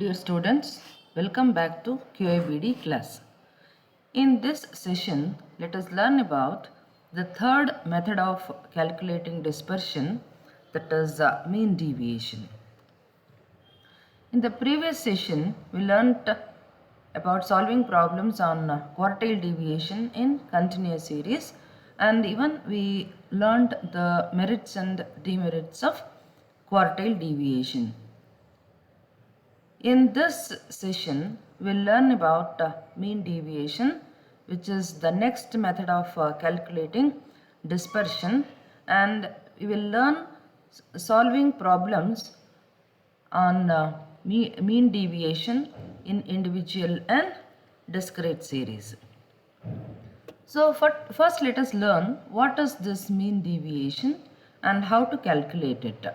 Dear students, welcome back to QABD class. In this session, let us learn about the third method of calculating dispersion, that is mean deviation. In the previous session, we learnt about solving problems on quartile deviation in continuous series, and even we learnt the merits and demerits of quartile deviation. In this session, we'll learn about mean deviation, which is the next method of calculating dispersion, and we will learn solving problems on mean deviation in individual and discrete series. So first let us learn what is this mean deviation and how to calculate it.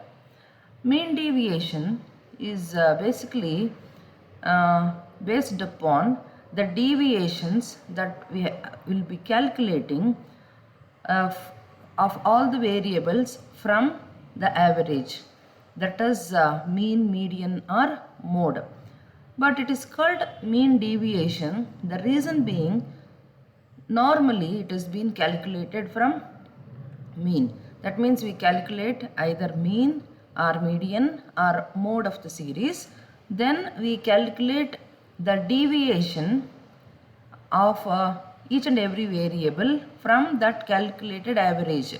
Mean deviation is basically based upon the deviations that we will be calculating of all the variables from the average, that is mean, median or mode. But it is called mean deviation, the reason being normally it has been calculated from mean. That means we calculate either mean or median or mode of the series. Then we calculate the deviation of each and every variable from that calculated average,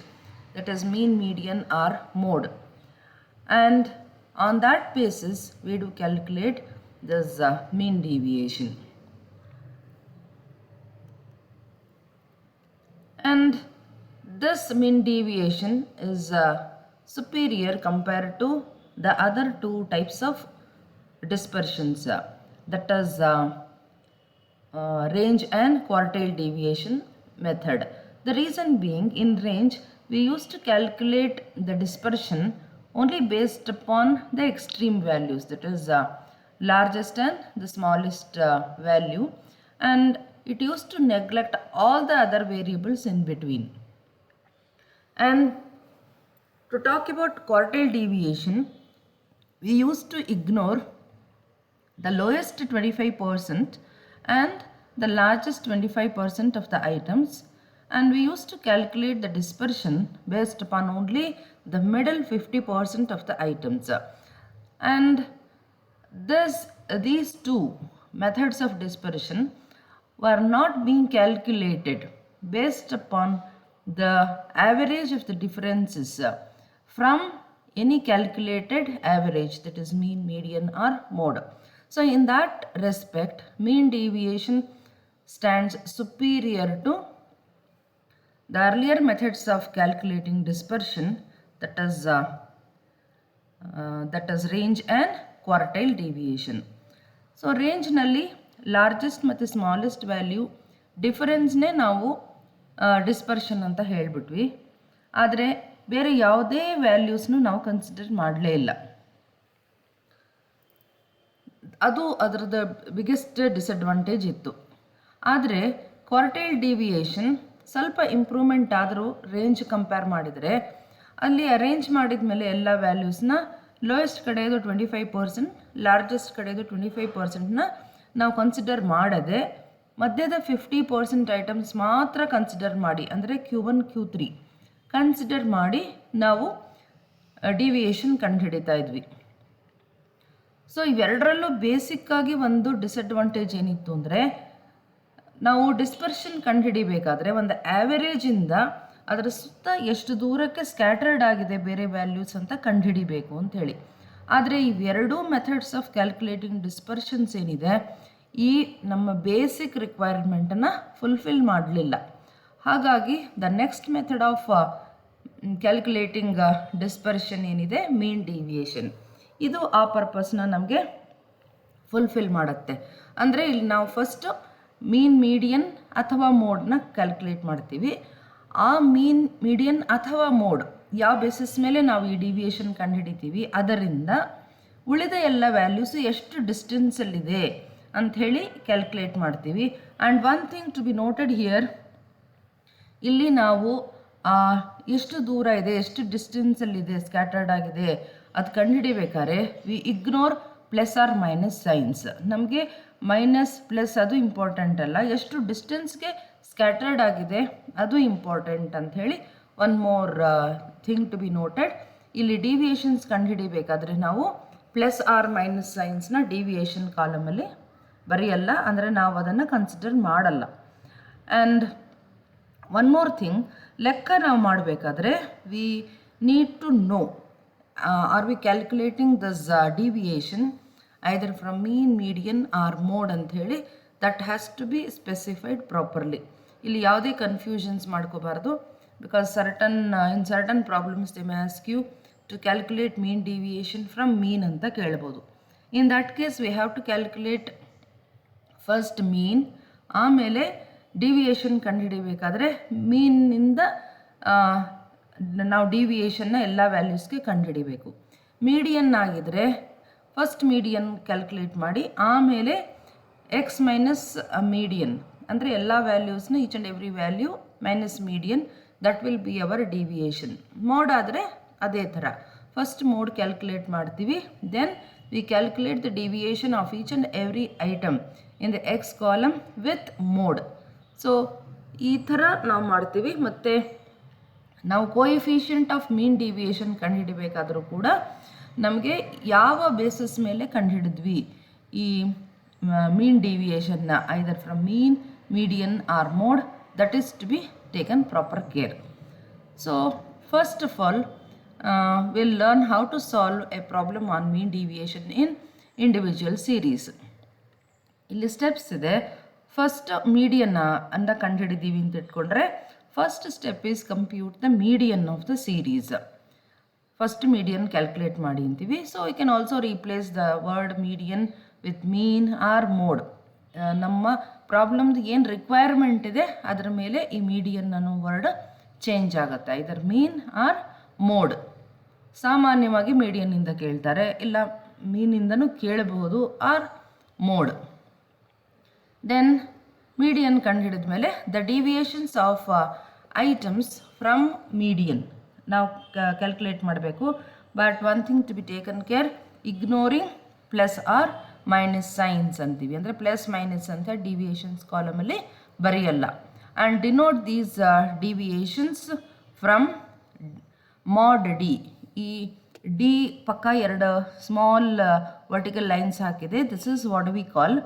that is mean, median or mode. And on that basis we do calculate this mean deviation. And this mean deviation is superior compared to the other two types of dispersions, that is range and quartile deviation method. The reason being, in range we used to calculate the dispersion only based upon the extreme values, that is largest and the smallest value, and it used to neglect all the other variables in between. And to talk about quartile deviation, we used to ignore the lowest 25% and the largest 25% of the items, and we used to calculate the dispersion based upon only the middle 50% of the items. And these two methods of dispersion were not being calculated based upon the average of the differences from any calculated average, that is mean, median or mode. So in that respect, mean deviation stands superior to the earlier methods of calculating dispersion, that is range and quartile deviation. So range nalli largest ಮತ್ತು smallest value ಡಿಫರೆನ್ಸ್ನೇ ನಾವು dispersion ಅಂತ ಹೇಳ್ಬಿಟ್ವಿ. ಆದರೆ ಬೇರೆ ಯಾವುದೇ ವ್ಯಾಲ್ಯೂಸ್ನು ನಾವು consider ಮಾಡಲೇ ಇಲ್ಲ. ಅದು ಅದರದ ಬಿಗ್ಗೆಸ್ಟ್ ಡಿಸಡ್ವಾಂಟೇಜ್ ಇತ್ತು. ಆದರೆ ಕ್ವಾರ್ಟೈಲ್ ಡಿವಿಯೇಷನ್ ಸ್ವಲ್ಪ ಇಂಪ್ರೂವ್ಮೆಂಟ್ ಆದರೂ ರೇಂಜ್ ಕಂಪೇರ್ ಮಾಡಿದರೆ, ಅಲ್ಲಿ ಅರೇಂಜ್ ಮಾಡಿದ ಮೇಲೆ ಎಲ್ಲ ವ್ಯಾಲ್ಯೂಸ್ನ ಲೋಯೆಸ್ಟ್ ಕಡೆಯದು 25%, ಲಾರ್ಜೆಸ್ಟ್ ಕಡೆಯದು 25%ನ ನಾವು ಕನ್ಸಿಡರ್ ಮಾಡದೆ ಮಧ್ಯದ 50% ಐಟಮ್ಸ್ ಮಾತ್ರ ಕನ್ಸಿಡರ್ ಮಾಡಿ, ಅಂದರೆ Q1 Q3 ಕನ್ಸಿಡರ್ ಮಾಡಿ ನಾವು ಡಿವಿಯೇಷನ್ ಕಂಡುಹಿಡಿತಾ ಇದ್ವಿ. ಸೊ ಇವೆರಡರಲ್ಲೂ ಬೇಸಿಕ್ಕಾಗಿ ಒಂದು ಡಿಸಡ್ವಾಂಟೇಜ್ ಏನಿತ್ತು ಅಂದರೆ, ನಾವು ಡಿಸ್ಪರ್ಷನ್ ಕಂಡುಹಿಡಿಬೇಕಾದ್ರೆ ಒಂದು ಆ್ಯಾವರೇಜಿಂದ ಅದರ ಸುತ್ತ ಎಷ್ಟು ದೂರಕ್ಕೆ ಸ್ಕ್ಯಾಟರ್ಡ್ ಆಗಿದೆ ಬೇರೆ ವ್ಯಾಲ್ಯೂಸ್ ಅಂತ ಕಂಡುಹಿಡಿಬೇಕು ಅಂಥೇಳಿ. ಆದರೆ ಇವೆರಡೂ ಮೆಥಡ್ಸ್ ಆಫ್ ಕ್ಯಾಲ್ಕುಲೇಟಿಂಗ್ ಡಿಸ್ಪರ್ಷನ್ಸ್ ಏನಿದೆ, ಈ ನಮ್ಮ ಬೇಸಿಕ್ ರಿಕ್ವೈರ್ಮೆಂಟನ್ನು ಫುಲ್ಫಿಲ್ ಮಾಡಲಿಲ್ಲ. ಹಾಗಾಗಿ the next method of calculating dispersion ಏನಿದೆ, ಮೀನ್ ಡಿವಿಯೇಷನ್, ಇದು ಆ ಪರ್ಪಸ್ನ ನಮಗೆ ಫುಲ್ಫಿಲ್ ಮಾಡುತ್ತೆ. ಅಂದರೆ ಇಲ್ಲಿ ನಾವು ಫಸ್ಟು ಮೀನ್, ಮೀಡಿಯನ್ ಅಥವಾ ಮೋಡ್ನ ಕ್ಯಾಲ್ಕುಲೇಟ್ ಮಾಡ್ತೀವಿ. ಆ ಮೀನ್, ಮೀಡಿಯನ್ ಅಥವಾ ಮೋಡ್ ಯಾವ ಬೇಸಿಸ್ ಮೇಲೆ ನಾವು ಈ ಡಿವಿಯೇಷನ್ ಕಂಡುಹಿಡಿತೀವಿ, ಅದರಿಂದ ಉಳಿದ ಎಲ್ಲ ವ್ಯಾಲ್ಯೂಸು ಎಷ್ಟು ಡಿಸ್ಟೆನ್ಸಲ್ಲಿದೆ ಅಂಥೇಳಿ ಕ್ಯಾಲ್ಕುಲೇಟ್ ಮಾಡ್ತೀವಿ. And one thing to be noted here, ಇಲ್ಲಿ ನಾವು ಎಷ್ಟು ದೂರ ಇದೆ, ಎಷ್ಟು ಡಿಸ್ಟೆನ್ಸಲ್ಲಿದೆ, ಸ್ಕ್ಯಾಟರ್ಡ್ ಆಗಿದೆ ಅದು ಕಂಡುಹಿಡಿಬೇಕಾದ್ರೆ we ignore plus or minus signs. ನಮಗೆ ಮೈನಸ್ ಪ್ಲಸ್ ಅದು ಇಂಪಾರ್ಟೆಂಟ್ ಅಲ್ಲ, ಎಷ್ಟು ಡಿಸ್ಟೆನ್ಸ್ಗೆ ಸ್ಕ್ಯಾಟರ್ಡ್ ಆಗಿದೆ ಅದು ಇಂಪಾರ್ಟೆಂಟ್ ಅಂಥೇಳಿ one more thing to be noted. ಇಲ್ಲಿ ಡಿವಿಯೇಷನ್ಸ್ ಕಂಡುಹಿಡಿಬೇಕಾದ್ರೆ ನಾವು ಪ್ಲಸ್ ಆರ್ ಮೈನಸ್ ಸೈನ್ಸ್ನ ಡಿವಿಯೇಷನ್ ಕಾಲಮಲ್ಲಿ ಬರೆಯಲ್ಲ, ಅಂದರೆ ನಾವು ಅದನ್ನು ಕನ್ಸಿಡರ್ ಮಾಡಲ್ಲ. ಆ್ಯಂಡ್ ಒನ್ ಮೋರ್ ಥಿಂಗ್, ಲೆಕ್ಕ ನಾವು ಮಾಡಬೇಕಾದ್ರೆ we need to know or we calculating this deviation either from mean, median or mode ಅಂಥೇಳಿ that has to be specified properly. ಇಲ್ಲಿ ಯಾವುದೇ ಕನ್ಫ್ಯೂಷನ್ಸ್ ಮಾಡ್ಕೋಬಾರ್ದು, because in certain problems they may ask you to calculate mean deviation from mean ಅಂತ ಕೇಳ್ಬೋದು. In that case we have to calculate first mean, ಆಮೇಲೆ deviation ಕಂಡುಹಿಡಿಬೇಕಾದ್ರೆ ಮೀನಿಂದ ನಾವು ಡಿವಿಯೇಷನ್ನ ಎಲ್ಲ ವ್ಯಾಲ್ಯೂಸ್ಗೆ ಕಂಡುಹಿಡಿಬೇಕು. Median ಆಗಿದ್ದರೆ ಫಸ್ಟ್ ಮೀಡಿಯನ್ ಕ್ಯಾಲ್ಕುಲೇಟ್ ಮಾಡಿ, ಆಮೇಲೆ ಎಕ್ಸ್ ಮೈನಸ್ ಮೀಡಿಯನ್ ಅಂದರೆ ಎಲ್ಲ ವ್ಯಾಲ್ಯೂಸ್ನ each and every value minus median, that will be our deviation. Mode ಆದರೆ ಅದೇ ಥರ ಫಸ್ಟ್ ಮೋಡ್ ಕ್ಯಾಲ್ಕುಲೇಟ್ ಮಾಡ್ತೀವಿ, then we calculate the deviation of each and every item in the x column with mode. So ಈ ಥರ ನಾವು ಮಾಡ್ತೀವಿ. ಮತ್ತು ನಾವು ಕೋಎಫಿಷಿಯಂಟ್ ಆಫ್ ಮೀನ್ ಡಿವಿಯೇಷನ್ ಕಂಡುಹಿಡಬೇಕಾದರೂ ಕೂಡ ನಮಗೆ ಯಾವ ಬೇಸಿಸ್ ಮೇಲೆ ಕಂಡುಹಿಡಿದ್ವಿ ಈ ಮೀನ್ ಡಿವಿಯೇಷನ್ನ, either from mean, median or mode, that is to be taken proper care. So first of all will learn how to solve a problem on mean deviation in individual series. ಇಲ್ಲಿ steps ಇದೆ. First median ಅಂತ ಕಂಡುಹಿಡಿದೀವಿ ಅಂತ ಇಟ್ಕೊಂಡ್ರೆ first step is compute the median of the series. First median calculate ಮಾಡಿ ಅಂತೀವಿ. So you can also replace the word median with mean or mode. ನಮ್ಮ ಪ್ರಾಬ್ಲಮ್ದು ಏನು ರಿಕ್ವೈರ್ಮೆಂಟ್ ಇದೆ ಅದರ ಮೇಲೆ ಈ ಮೀಡಿಯನ್ ಅನ್ನೋ ವರ್ಡ್ ಚೇಂಜ್ ಆಗುತ್ತೆ, ಐದರ್ ಮೀನ್ ಆರ್ ಮೋಡ್. ಸಾಮಾನ್ಯವಾಗಿ ಮೀಡಿಯನ್ನಿಂದ ಕೇಳ್ತಾರೆ, ಇಲ್ಲ ಮೀನಿಂದನೂ ಕೇಳಬಹುದು, ಆರ್ ಮೋಡ್. ದೆನ್ ಮೀಡಿಯನ್ ಕಂಡುಹಿಡಿದ ಮೇಲೆ the deviations of items from median ನಾವು ಕ್ಯಾಲ್ಕುಲೇಟ್ ಮಾಡಬೇಕು. But one thing to be taken care, ignoring plus or minus signs ಅಂತೀವಿ, ಅಂದರೆ ಪ್ಲಸ್ ಮೈನಸ್ ಅಂತ ಡಿವಿಯೇಷನ್ಸ್ ಕಾಲಮಲ್ಲಿ ಬರೆಯಲ್ಲ. And denote these deviations from mod D. ಈ ಡಿ ಪಕ್ಕ ಎರಡು ಸ್ಮಾಲ್ ವರ್ಟಿಕಲ್ ಲೈನ್ಸ್ ಹಾಕಿದೆ, this is what we call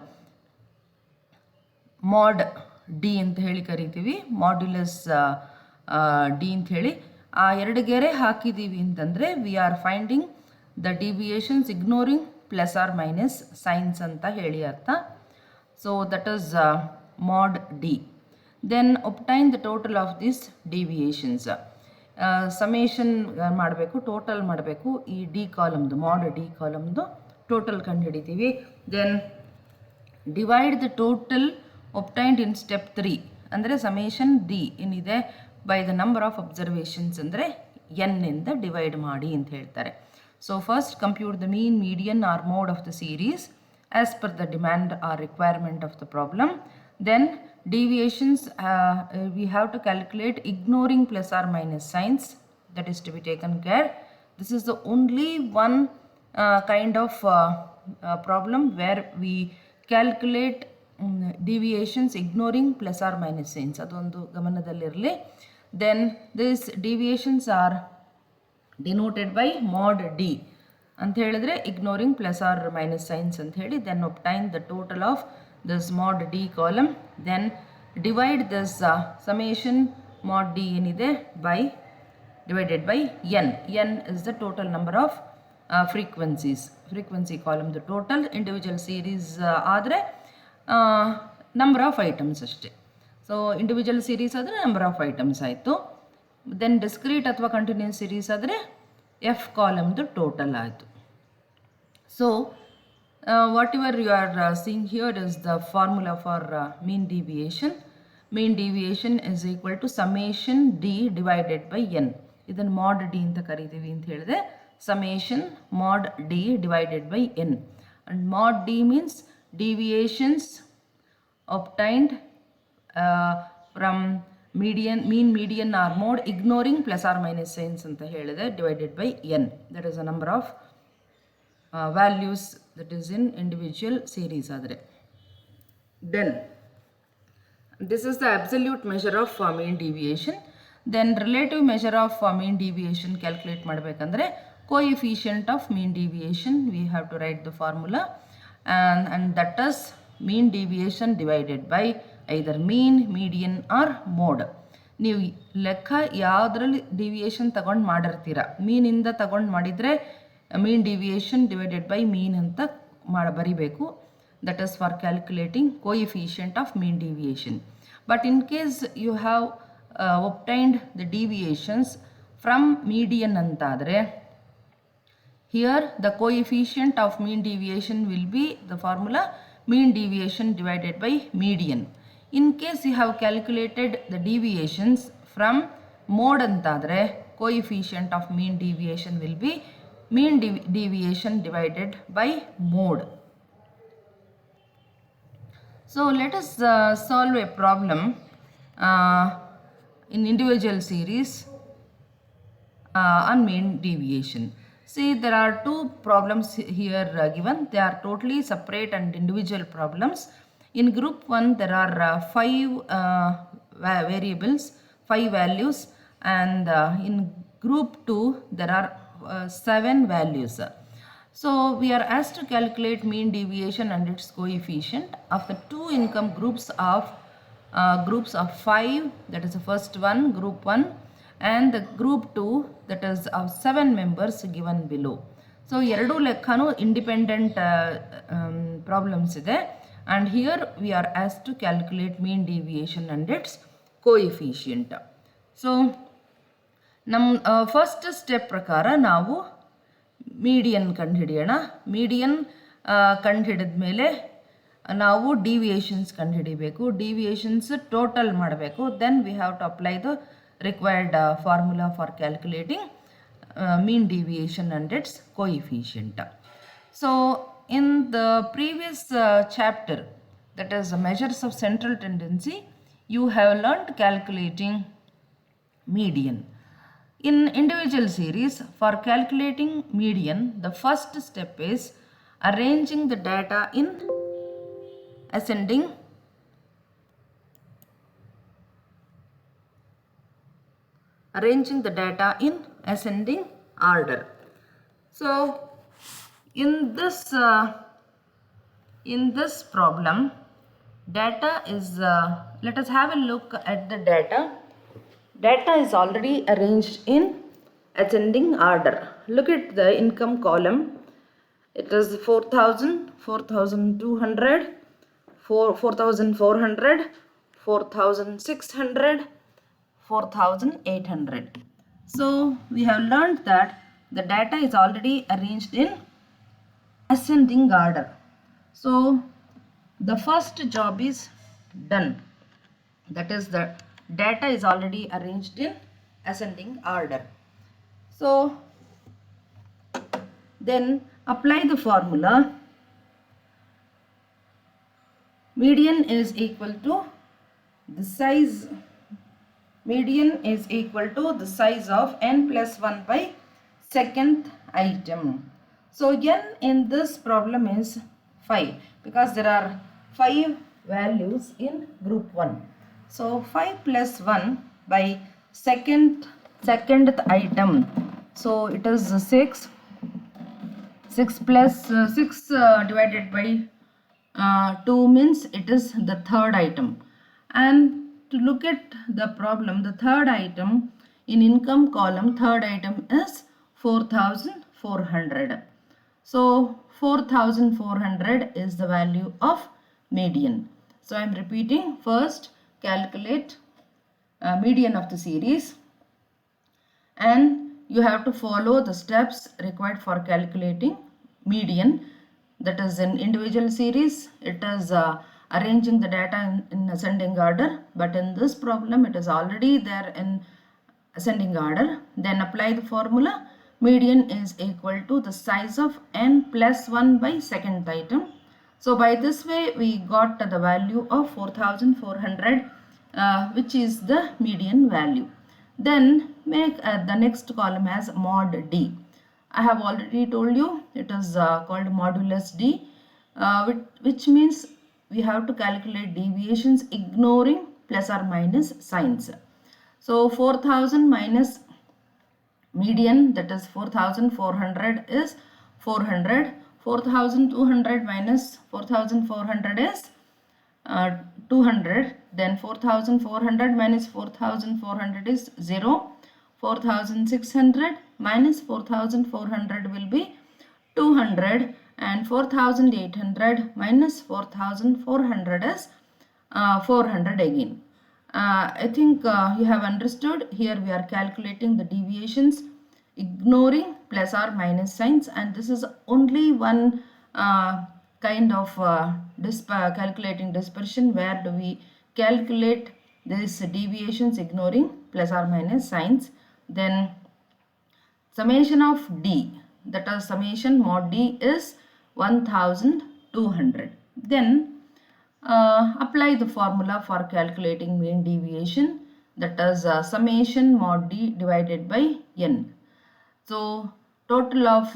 mod D ಅಂತ ಹೇಳಿ ಕರಿತೀವಿ, ಮಾಡ್ಯುಲಸ್ ಡಿ ಅಂತ ಹೇಳಿ. ಆ ಎರಡು ಗೆರೆ ಹಾಕಿದ್ದೀವಿ ಅಂತಂದರೆ we are finding the deviations ignoring plus or minus signs ಅಂತ ಹೇಳಿ ಅರ್ಥ. So that is mod D. Then obtain the total of this deviations. Summation ಮಾಡಬೇಕು, ಟೋಟಲ್ ಮಾಡಬೇಕು. ಈ ಡಿ ಕಾಲಮ್ದು, ಮಾಡ್ ಡಿ ಕಾಲಮ್ದು ಟೋಟಲ್ ಕಂಡುಹಿಡಿತೀವಿ. Then divide the total obtained in step 3, ಅಂದರೆ ಸಮೇಷನ್ ಡಿ ಏನಿದೆ by the number of observations, ಅಂದರೆ N ಇಂದ ಡಿವೈಡ್ ಮಾಡಿ ಅಂತ ಹೇಳ್ತಾರೆ. So first compute the mean, median or mode of the series as per the demand or requirement of the problem. Then deviations we have to calculate ignoring plus or minus signs, that is to be taken care. This is the only one kind of problem where we calculate deviations ignoring plus or minus signs, adondu gamanadallirli. Then these deviations are denoted by mod d ಅಂತ ಹೇಳಿದ್ರೆ ignoring plus or minus signs ಅಂತ ಹೇಳಿ. Then obtain the total of this mod d column, then divide this summation mod d ಏನಿದೆ by divided by n. n is the total number of frequencies, frequency column the total. Individual series ಆದರೆ number of items ಅಷ್ಟೇ. So individual series ಆದರೆ number of items ಆಯಿತು. Then discrete ಅಥವಾ continuous series ಆದರೆ F ಕಾಲಮ್ದು total ಆಯಿತು. So whatever you are seeing here is the formula for mean deviation. Mean deviation is equal to summation d divided by n. ಇದನ್ನು mod d ಅಂತ ಕರಿತೀವಿ ಅಂತ ಹೇಳಿದೆ. summation mod d divided by n. And mod d means deviations obtained from median, mean, median or mode ignoring plus or minus signs ಅಂತ ಹೇಳಿದೆ, divided by n. That is the number of values that is in individual series ಆದರೆ. Then this is the absolute measure of mean deviation. Then relative measure of mean deviation calculate ಮಾಡಬೇಕಂದ್ರೆ coefficient of mean deviation we have to write the formula, and that is mean deviation divided by either mean, median or mode. ನೀವು ಲೆಕ್ಕ ಯಾವುದರಲ್ಲಿ deviation ತಗೊಂಡು ಮಾಡಿರ್ತೀರ, ಮೀನಿಂದ ತಗೊಂಡು ಮಾಡಿದರೆ mean deviation divided by mean ಅಂತ ಬರಿಬೇಕು. That is for calculating coefficient of mean deviation. But in case you have obtained the deviations from median ಅಂತಾದರೆ, here the coefficient of mean deviation will be the formula mean deviation divided by median. In case you have calculated the deviations from mode antadre, coefficient of mean deviation will be mean deviation divided by mode. So let us solve a problem in individual series on mean deviation. See, there are two problems here given. They are totally separate and individual problems. In group 1 there are 5 variables, 5 values, and in group 2 there are 7 values. So we are asked to calculate mean deviation and its coefficient of the two income groups of 5, that is the first one, group 1, and the group 2, that is of 7 members given below. So ಎರಡು ಲೆಕ್ಕನೂ independent problems ಇದೆ, and here we are asked to calculate mean deviation and its coefficient. So ನಮ್ಮ first step ಪ್ರಕಾರ ನಾವು median ಕಂಡುಹಿಡಿಯೋಣ. Median ಕಂಡುಹಿಡಿದ ಮೇಲೆ ನಾವು deviations ಕಂಡುಹಿಡಿಬೇಕು. ಡಿವಿಯೇಷನ್ಸ್ ಟೋಟಲ್ ಮಾಡಬೇಕು. Then we have to apply the required formula for calculating mean deviation and its coefficient. So in the previous chapter, that is measures of central tendency, you have learnt calculating median. In individual series, for calculating median, the first step is arranging the data in ascending order. So in this problem, data is let us have a look at the data. Data is already arranged in ascending order. Look at the income column. It is 4,000, 4,200, 4,400, 4,600, 4,800. So we have learned that the data is already arranged in ascending order. So the first job is done. That is, the data is already arranged in ascending order. So then apply the formula. Median is equal to the size of n plus 1 by second item. So n in this problem is 5, because there are 5 values in group 1. So 5 plus 1 by second item. So it is 6. 6 plus 6 divided by 2 means it is the third item. And to look at the problem, the third item in income column, third item is 4,400. So 4,400 is the value of median. So I am repeating. First, calculate median of the series, and you have to follow the steps required for calculating median. That is, in individual series it is arranging the data in ascending order, but in this problem it is already there in ascending order. Then apply the formula. Median is equal to the size of n plus 1 by second item. So by this way we got the value of 4,400, which is the median value. Then make the next column as mod D. I have already told you it is called modulus D, which means we have to calculate deviations ignoring plus or minus signs. So 4000 minus median, that is 4400, is 400. 4200 minus 4400 is 200. Then 4400 minus 4400 is 0. 4600 minus 4400 will be 200, and 4800 minus 4400 is 400 again. I think you have understood. Here we are calculating the deviations ignoring plus or minus signs, and this is only one kind of calculating dispersion where do we calculate these deviations ignoring plus or minus signs. Then summation of D, that is summation mod D, is 1200. Then apply the formula for calculating mean deviation, that is summation mod D divided by n. So total of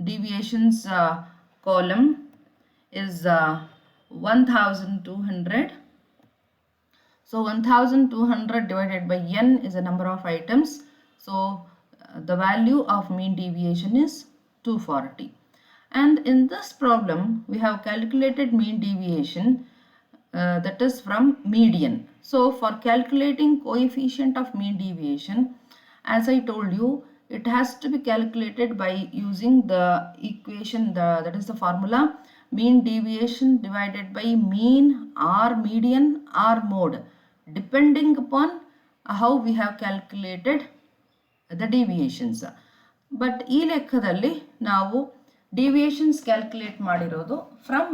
deviations column is 1200. So 1200 divided by n is the number of items. So the value of mean deviation is 240. And in this problem we have calculated mean deviation that is from median. So for calculating coefficient of mean deviation, as I told you, it has to be calculated by using the equation, that is the formula, mean deviation divided by mean or median or mode, depending upon how we have calculated the deviations. But ಈ ಲೆಕ್ಕದಲ್ಲಿ ನಾವು deviations calculate ಮಾಡಿರೋದು from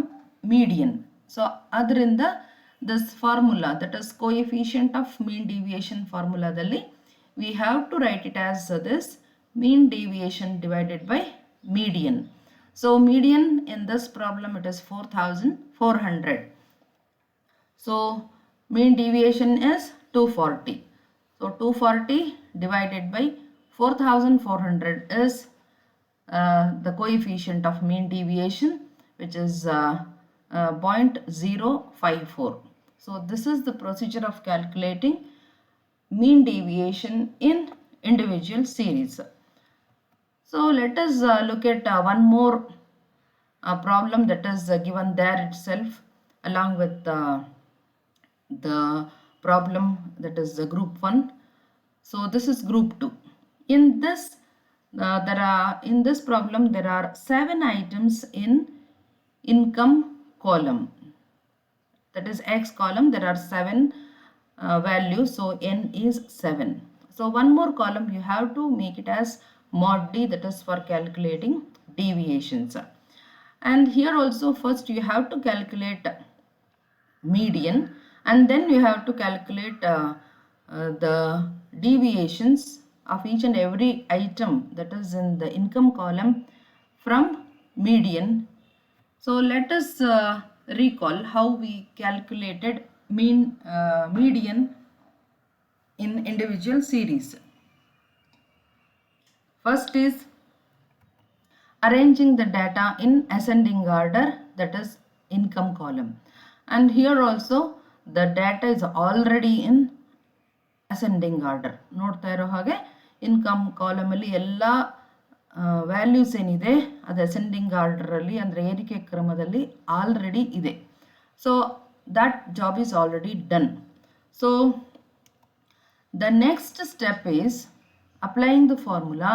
median. So ಅದರಿಂದ this formula, that is coefficient of mean deviation formula ದಲ್ಲಿ we have to write it as this mean deviation divided by median. So median in this problem it is 4400. So mean deviation is 240. So 240 divided by 4400 is the coefficient of mean deviation, which is 0.054. So this is the procedure of calculating mean deviation in individual series. So let us look at one more problem that is given there itself, along with the problem that is group 1. So this is group 2. In this problem there are 7 items in income column, that is X column. There are 7 values, so n is 7. So one more column you have to make it as mod D, that is for calculating deviations. And here also first you have to calculate median, and then you have to calculate the deviations of each and every item that is in the income column from median. So let us recall how we calculated median in individual series. First is arranging the data in ascending order, that is income column. And here also the data is already in ascending order. ನೋಡ್ತಾ ಇರೋ ಹಾಗೆ income column ಅಲ್ಲಿ ಎಲ್ಲ values ಏನಿದೆ ಅದು ascending order ಅಲ್ಲಿ, ಅಂದರೆ ಏರಿಕೆ ಕ್ರಮದಲ್ಲಿ ಆಲ್ರೆಡಿ ಇದೆ. So that job is already done. So the next step is applying the formula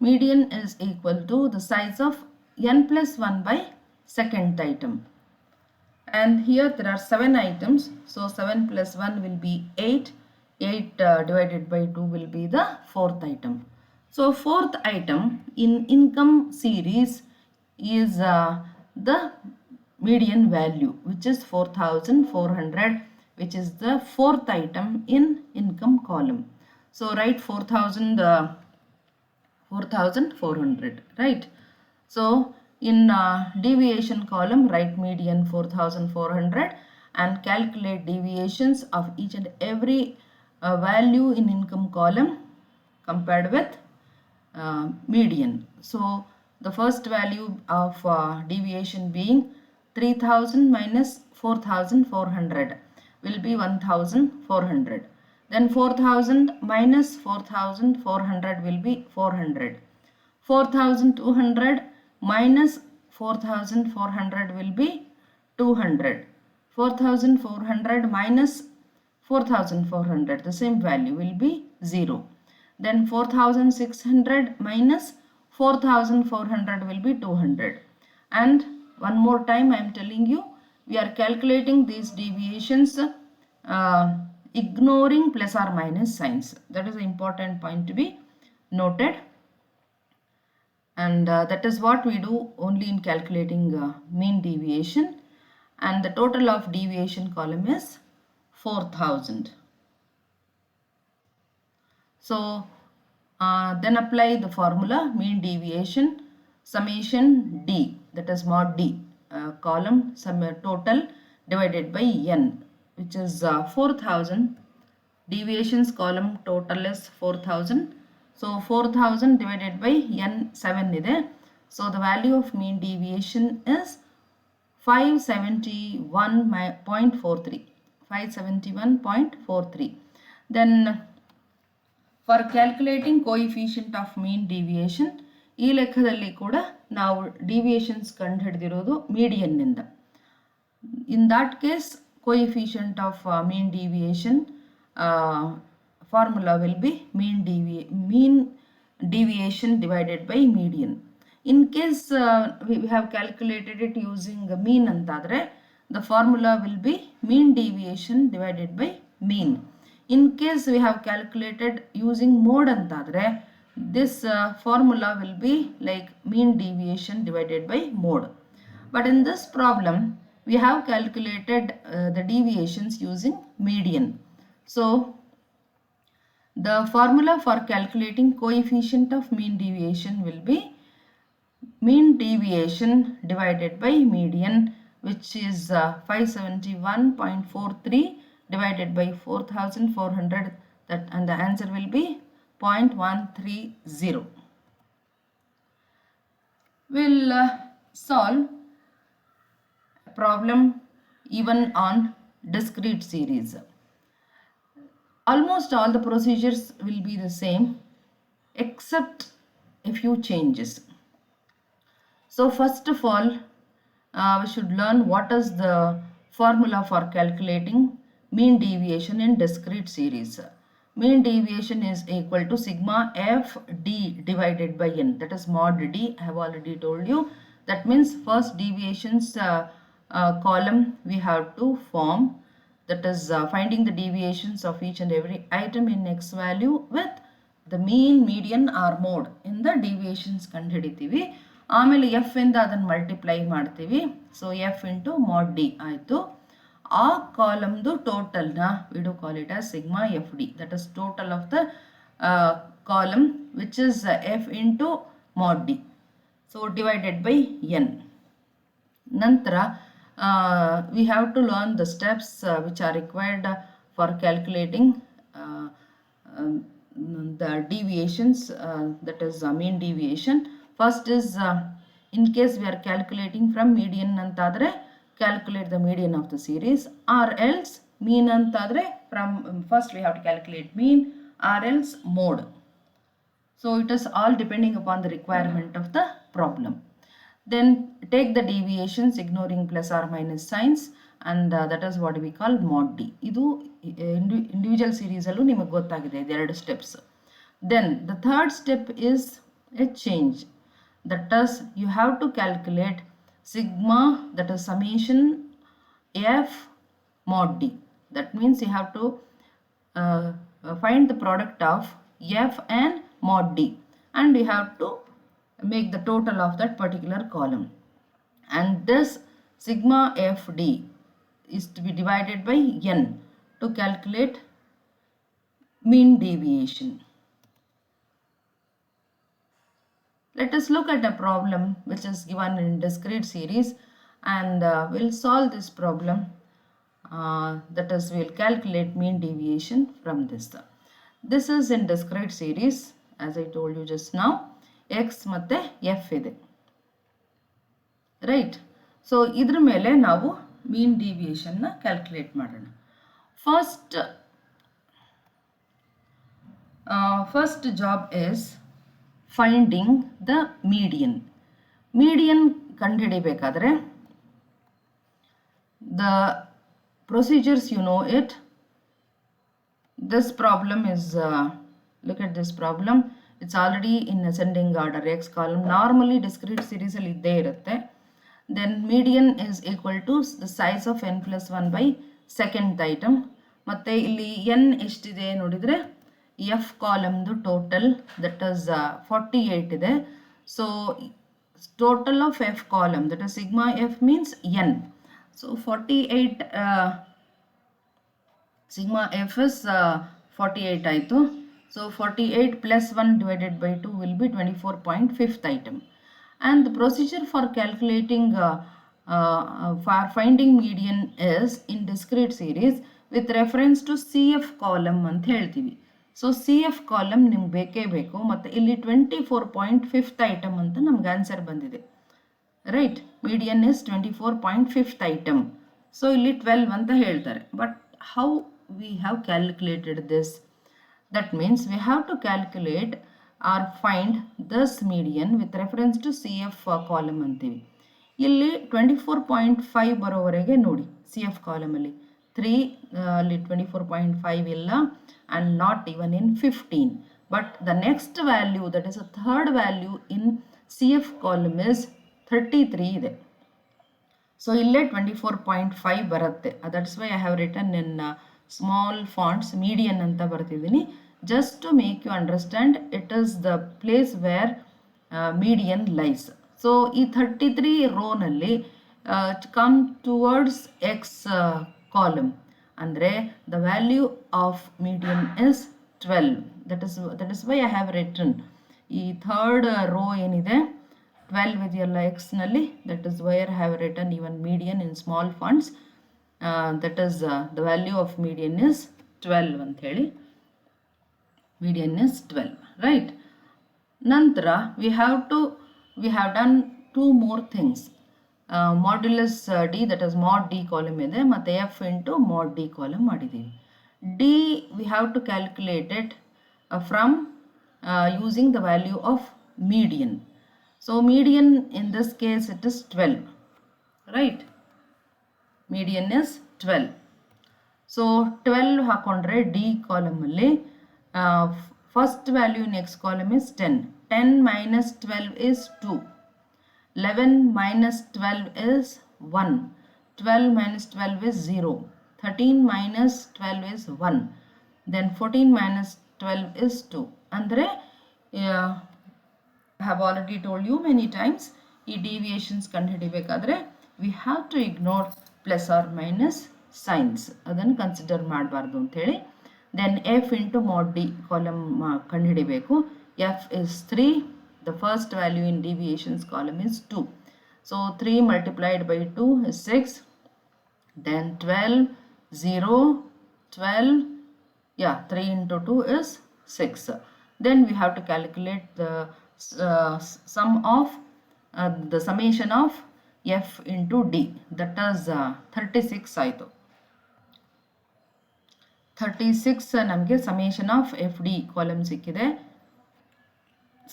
median is equal to the size of n plus 1 by second item. And here there are 7 items, so 7 plus 1 will be 8. 8 divided by 2 will be the 4th item. So 4th item in income series is the median value, which is 4400, which is the 4th item in income column. So write 4400, right? So in deviation column write median 4400 and calculate deviations of each and every value in income column compared with median. So the first value of deviation being 3000 minus 4400 will be 1400. Then 4000 minus 4400 will be 400. 4200 minus 4400 will be 200. 4400 minus 4400, the same value will be 0. Then 4600 minus 4400 will be 200. And one more time I am telling you, we are calculating these deviations ignoring plus or minus signs. That is an important point to be noted. And that is what we do only in calculating mean deviation. And the total of deviation column is 4000. So then apply the formula mean deviation summation d, that is mod d, column total divided by n, which is 4000. Deviations column total is 4000. So 4000 divided by n 7 ide. So the value of mean deviation is 571.43. 571.43. Then for calculating coefficient of mean deviation, ಈ ಲೆಕ್ಕದಲ್ಲಿ ಕೂಡ ನಾವು deviations ಕಂಡು ಹಿಡಿದಿರೋದು median ನಿಂದ. In that case, coefficient of mean deviation formula will be mean deviation divided by median. In case we have calculated it using mean antadre, the formula will be mean deviation divided by mean. In case we have calculated using mode antadre, this formula will be like mean deviation divided by mode. But in this problem, we have calculated the deviations using median. So the formula for calculating coefficient of mean deviation will be mean deviation divided by median, which is 571.43 divided by 4400, that, and the answer will be 0.130. We'll solve a problem even on discrete series. Almost all the procedures will be the same except a few changes. So first of all, we should learn what is the formula for calculating mean deviation in discrete series. Mean deviation is equal to sigma f d divided by n, that is mod d. I have already told you. That means first deviations column we have to form, that is finding the deviations of each and every item in x value with the mean, median or mode in the deviations ಕಂಡು ಹಿಡಿತೀವಿ. ಆಮೇಲೆ F ಇಂದ ಅದನ್ನು multiply ಮಾಡ್ತೀವಿ. So F into mod d ಆಯಿತು. ಆ ಕಾಲಮ್ದು ಟೋಟಲ್ನ we do call it as sigma f d, that is total of the column which is f into mod d. So divided by n. ನಂತರ we have to learn the steps which are required for calculating the deviations, that is mean deviation. First is in case we are calculating from median antadre, calculate the median of the series, or else mean antadre from first we have to calculate mean, or else mode. So it is all depending upon the requirement of the problem. Then take the deviations ignoring plus or minus signs, and that is what we call mod d. Idu individual series allu niಮಗೆ ಗೊತ್ತಾಗಿದೆ ಎರಡು steps. Then the third step is a change. That is, you have to calculate sigma, that is summation f mod d. That means you have to find the product of f and mod d, and you have to make the total of that particular column. And this sigma f d is to be divided by n to calculate mean deviation. Let us look at a problem which is given in discrete series, and we'll solve this problem. That is, we'll calculate mean deviation from this. This is in discrete series. As I told you just ನಾವು x ಮತ್ತು F ಇದೆ, right. So ಇದ್ರ ಮೇಲೆ ನಾವು mean ಡಿವಿಯೇಷನ್ನ calculate ಮಾಡೋಣ. First job is finding the median. Median ಕಂಡುಹಿಡಿಬೇಕಾದ್ರೆ the procedures, you know it. This problem is look at this problem, it's already in ascending order, x column. Normally discrete series ಅಲ್ಲಿ ಇದ್ದೇ ಇರುತ್ತೆ. Then median is equal to the size of n plus 1 by second item. ಮತ್ತೆ ಇಲ್ಲಿ n ಎಷ್ಟಿದೆ ನೋಡಿದರೆ f ಕಾಲಮ್ದು total that is 48 ಇದೆ. So total of f column, that is sigma f means n. So 48 sigma f is 48 ಆಯಿತು. So 48 plus 1 divided by 2 will be 24.5th item. And the procedure for calculating for finding median is in discrete series with reference to CF column ಅಂತ ಹೇಳ್ತೀವಿ. So CF column ನಿಮ್ಗೆ ಬೇಕೇ ಬೇಕು. ಮತ್ತು ಇಲ್ಲಿ 24.5th item ಅಂತ ನಮ್ಗೆ ಆನ್ಸರ್ ಬಂದಿದೆ, right. Median is 24.5th item. So ಇಲ್ಲಿ 12 ಅಂತ ಹೇಳ್ತಾರೆ. But how we have calculated this? That means we have to calculate or find thus median with reference to CF column ಅಂತೀವಿ. ಇಲ್ಲಿ 24.5 ಬರೋವರೆಗೆ ನೋಡಿ CF ಕಾಲಮಲ್ಲಿ 3 ಅಲ್ಲಿ 24.5 ಇಲ್ಲ, and not even in 15. But the next value, that is a third value in CF column is 33 ಇದೆ. So ಇಲ್ಲೇ 24.5 ಬರುತ್ತೆ. That's why I have written in small fonts median ಅಂತ ಬರ್ತಿದ್ದೀನಿ, just to make you understand it is the place where median lies. So ಈ 33 rho ನಲ್ಲಿ come towards x column ಅಂದರೆ the value of median is 12. That is why I have written ಈ third row ಏನಿದೆ 12 ಇದೆಯಲ್ಲ x ನಲ್ಲಿ, that is where I have written even median in small fonts. That is the value of median is 12 ಅಂತ ಹೇಳಿ, median is 12, right. ನಂತರ we have done two more things. Modulus D, that is mod D column ಇದೆ, ಮತ್ತು F into mod D column ಮಾಡಿದ್ದೀವಿ. D we have to calculate it from using the value of median. So median in this case it is 12, right. Median is 12. So 12 ಹಾಕೊಂಡ್ರೆ D ಕಾಲಮಲ್ಲಿ first value in x column is 10. 10 minus 12 is 2. 11 minus 12 is 1. 12 minus 12 is 0. 13 minus 12 is 1. Then 14 minus 12 is 2. Andre I have already told you many times, ಈ deviations ಕಂಡುಹಿಡಿಬೇಕಾದ್ರೆ we have to ignore plus or minus signs. ಅದನ್ನು consider ಮಾಡಬಾರ್ದು ಅಂತೇಳಿ. Then f into mod d column ಕಂಡುಹಿಡಿಬೇಕು. f is 3. The first value in deviations column is 2. So 3 multiplied by 2 is 6. Then 12, 0, 12. Yeah, 3 into 2 is 6. Then we have to calculate the sum of the summation of f into d. That is 36 ಆಯಿತು. 36 ನಮಗೆ summation of fd column ಸಿಕ್ಕಿದೆ.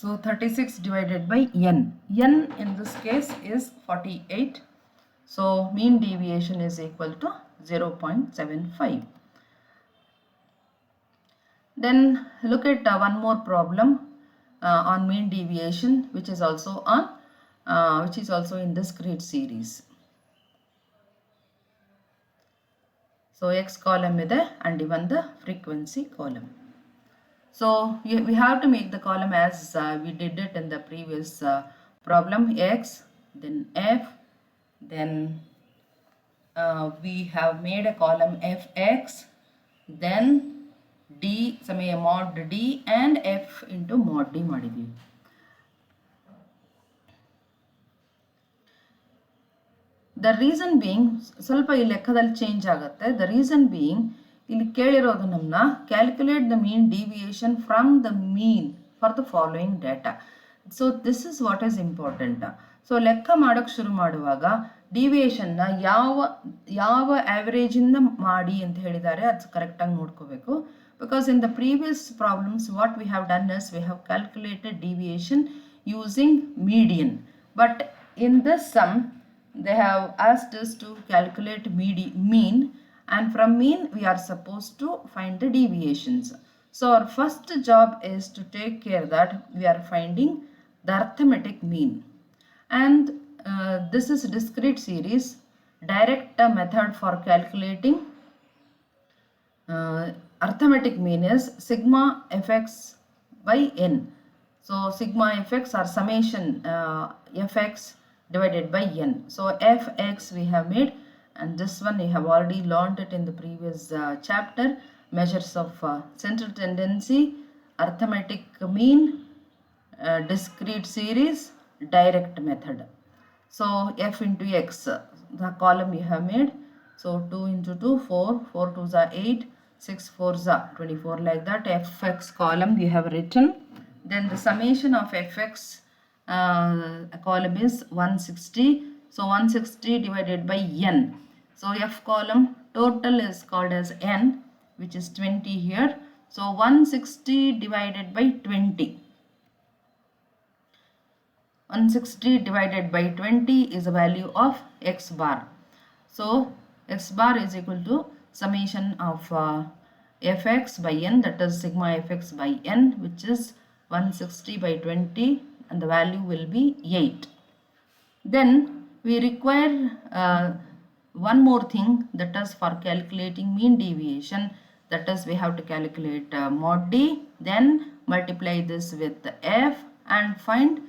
So 36 divided by n. n in this case is 48. So mean deviation is equal to 0.75. Then look at one more problem on mean deviation, which is also in discrete series. So x column ide and even the frequency column. So we have to make the column as we did it in the previous problem. X, then F, then we have made a column Fx, then D, mod D, and F into mod D ಮಾಡಿದ್ವಿ. The reason being, ಸ್ವಲ್ಪ ಈ ಲೆಕ್ಕದಲ್ಲಿ change ಆಗುತ್ತೆ. The reason being, ಇಲ್ಲಿ ಕೇಳಿರೋದು ನಮ್ಮನ್ನ calculate the mean deviation from the mean for the following data. So this is what is important. So ಲೆಕ್ಕ ಮಾಡೋಕ್ಕೆ ಶುರು ಮಾಡುವಾಗ ಡಿವಿಯೇಷನ್ನ ಯಾವ ಆ್ಯಾವ್ರೇಜಿಂದ ಮಾಡಿ ಅಂತ ಹೇಳಿದ್ದಾರೆ, ಅದು ಕರೆಕ್ಟಾಗಿ ನೋಡ್ಕೋಬೇಕು. Because in the previous problems what we have done is V have calculated deviation using median, but in this sum they have asked us to calculate mean, and from mean we are supposed to find the deviations. So our first job is to take care that we are finding the arithmetic mean, and this is discrete series. Direct method for calculating arithmetic mean is sigma fx by n. So sigma fx or summation fx divided by n. So fx we have made, and this one we have already learned it in the previous chapter. Measures of central tendency, arithmetic mean, discrete series, direct method. So f into x, the column we have made. So 2 into 2, 4, 4 2s are 8, 6 4s are 24, like that. Fx column we have written. Then the summation of fx column is 160. So 160 divided by n. So f column total is called as n, which is 20 here. So 160 divided by 20. 160 divided by 20 is the value of x bar. So x bar is equal to summation of fx by n, that is sigma fx by n, which is 160 by 20, and the value will be 8. Then we require one more thing, that is for calculating mean deviation, that is we have to calculate mod d, then multiply this with f and find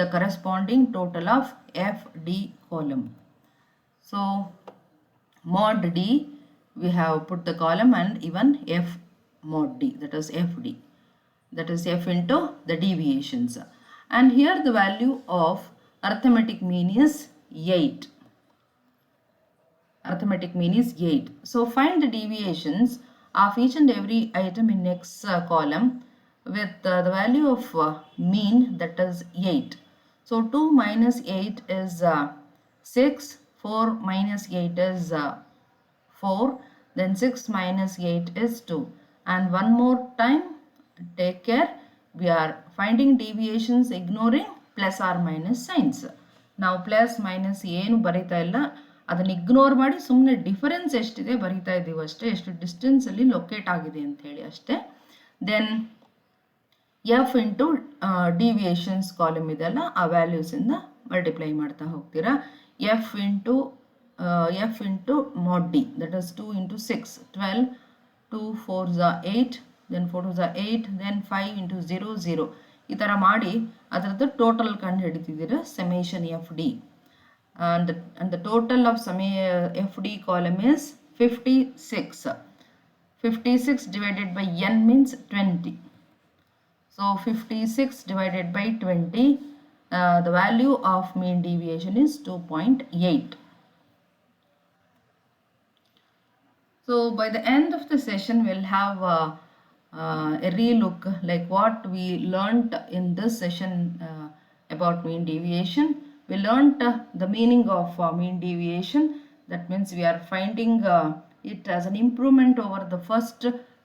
the corresponding total of fd column. So mod d, we have put the column and even f mod d, that is fd. That is f into the deviations, and here the value of arithmetic mean is 8. Arithmetic mean is 8. So find the deviations of each and every item in next column with the value of mean, that is 8. So 2 minus 8 is 6, 4 minus 8 is 4, then 6 minus 8 is 2, and one more time take care, we are finding deviations ignoring plus or minus signs. Now plus minus ಏನು ಬರೀತಾ ಇಲ್ಲ, ಅದನ್ನು ignore ಮಾಡಿ ಸುಮ್ಮನೆ difference ಎಷ್ಟಿದೆ ಬರೀತಾ ಇದ್ದೀವಿ ಅಷ್ಟೇ, ಎಷ್ಟು ಡಿಸ್ಟೆನ್ಸಲ್ಲಿ ಲೊಕೇಟ್ ಆಗಿದೆ ಅಂತ ಹೇಳಿ ಅಷ್ಟೇ. Then F into deviations column ಇದೆಲ್ಲ ಆ ವ್ಯಾಲ್ಯೂಸಿಂದ ಮಲ್ಟಿಪ್ಲೈ ಮಾಡ್ತಾ ಹೋಗ್ತೀರಾ. F into mod d, that is 2 into 6, 12, 2 4s are 8, then 4 2s are 8, then 5 into 0 0, ಈ ಥರ ಮಾಡಿ ಅದರದ್ದು ಟೋಟಲ್ ಕಂಡು ಹಿಡಿತಿದ್ದೀರ summation fd, and the total of fd column is 56. 56 divided by n means 20. So 56 divided by 20, the value of mean deviation is 2.8. So by the end of the session we'll have a relook like what we learnt in this session about mean deviation. We learnt the meaning of mean deviation. That means we are finding it as an improvement over the first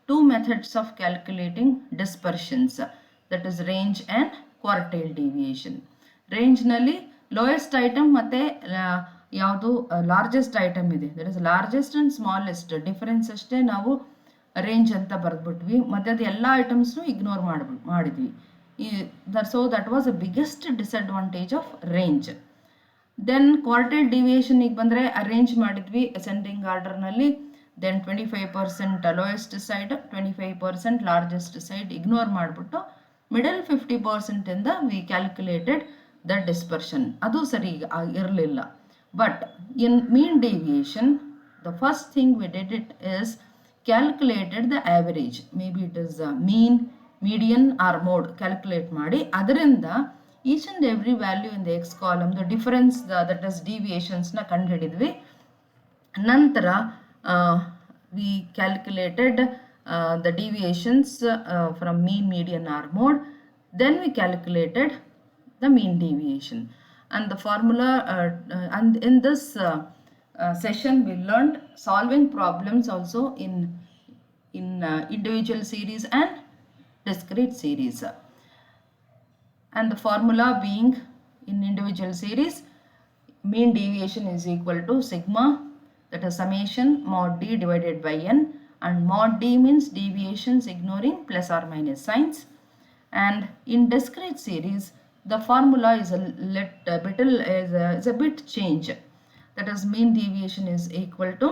two methods of calculating dispersions, that is range and quartile deviation. Range nalli lowest item ಮತ್ತೆ ಯಾವುದು largest item ಇದೆ, that is largest and smallest difference ಅಷ್ಟೇ ನಾವು range ಅಂತ ಬರೆದ್ಬಿಟ್ವಿ, ಮಧ್ಯದ ಎಲ್ಲ ಐಟಮ್ಸ್ನು ಇಗ್ನೋರ್ ಮಾಡಿದ್ವಿ. So that was a biggest disadvantage of range. Then quartile ಡಿವಿಯೇಷನಿಗೆ ಬಂದರೆ ಅರೇಂಜ್ ಮಾಡಿದ್ವಿ ಅಸೆಂಡಿಂಗ್ ಆರ್ಡರ್ನಲ್ಲಿ. Then 25% lowest side, 25% largest side ignore ಮಾಡಿಬಿಟ್ಟು ಮಿಡಲ್ 50%ಇಂದ ವಿ ಕ್ಯಾಲ್ಕುಲೇಟೆಡ್ ದ ಡಿಸ್ಪರ್ಷನ್. ಅದು ಸರಿ ಇರಲಿಲ್ಲ. But in mean deviation, the first thing we did it is calculated the average. Maybe it is mean, median or mode. Calculate ಮಾಡಿ ಅದರಿಂದ each and every value in the x column, the difference, that is deviations ನ ಕಂಡು ಹಿಡಿದ್ವಿ. ನಂತರ we calculated the deviations from mean, median or mode. Then we calculated the mean deviation, and the formula and in this session we learned solving problems also in individual series and discrete series, and the formula being in individual series, mean deviation is equal to sigma, that is summation mod d divided by n, and mod d means deviations ignoring plus or minus signs. And in discrete series the formula is a bit change, that is mean deviation is equal to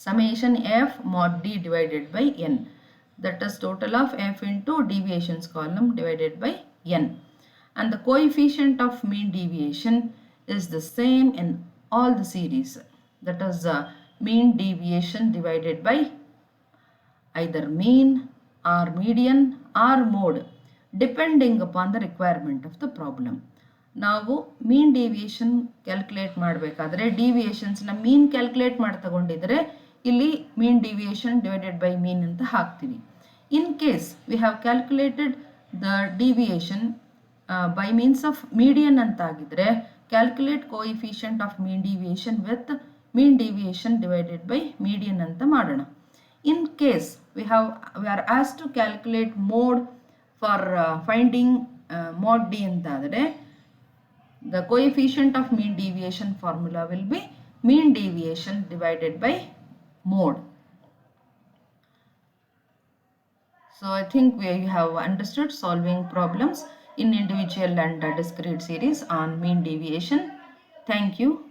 summation f mod d divided by n, that is total of f into deviations column divided by n, and the coefficient of mean deviation is the same in all the series, that is mean deviation divided by either mean or median or mode depending upon the requirement of the problem. ನಾವು ಮೀನ್ deviation calculate ಮಾಡಬೇಕಾದ್ರೆ ಡಿವಿಯೇಷನ್ಸ್ನ ಮೀನ್ calculate ಮಾಡಿ ತಗೊಂಡಿದ್ರೆ ಇಲ್ಲಿ ಮೀನ್ deviation divided by mean ಅಂತ ಹಾಕ್ತೀವಿ. In case we have calculated the deviation by means of median ಅಂತ ಆಗಿದ್ರೆ calculate coefficient of mean deviation with mean deviation divided by median ಅಂತ ಮಾಡೋಣ. In case we are asked to calculate mode for finding mod d antadre, the coefficient of mean deviation formula will be mean deviation divided by mode. So I think we have understood solving problems in individual and discrete series on mean deviation. Thank you.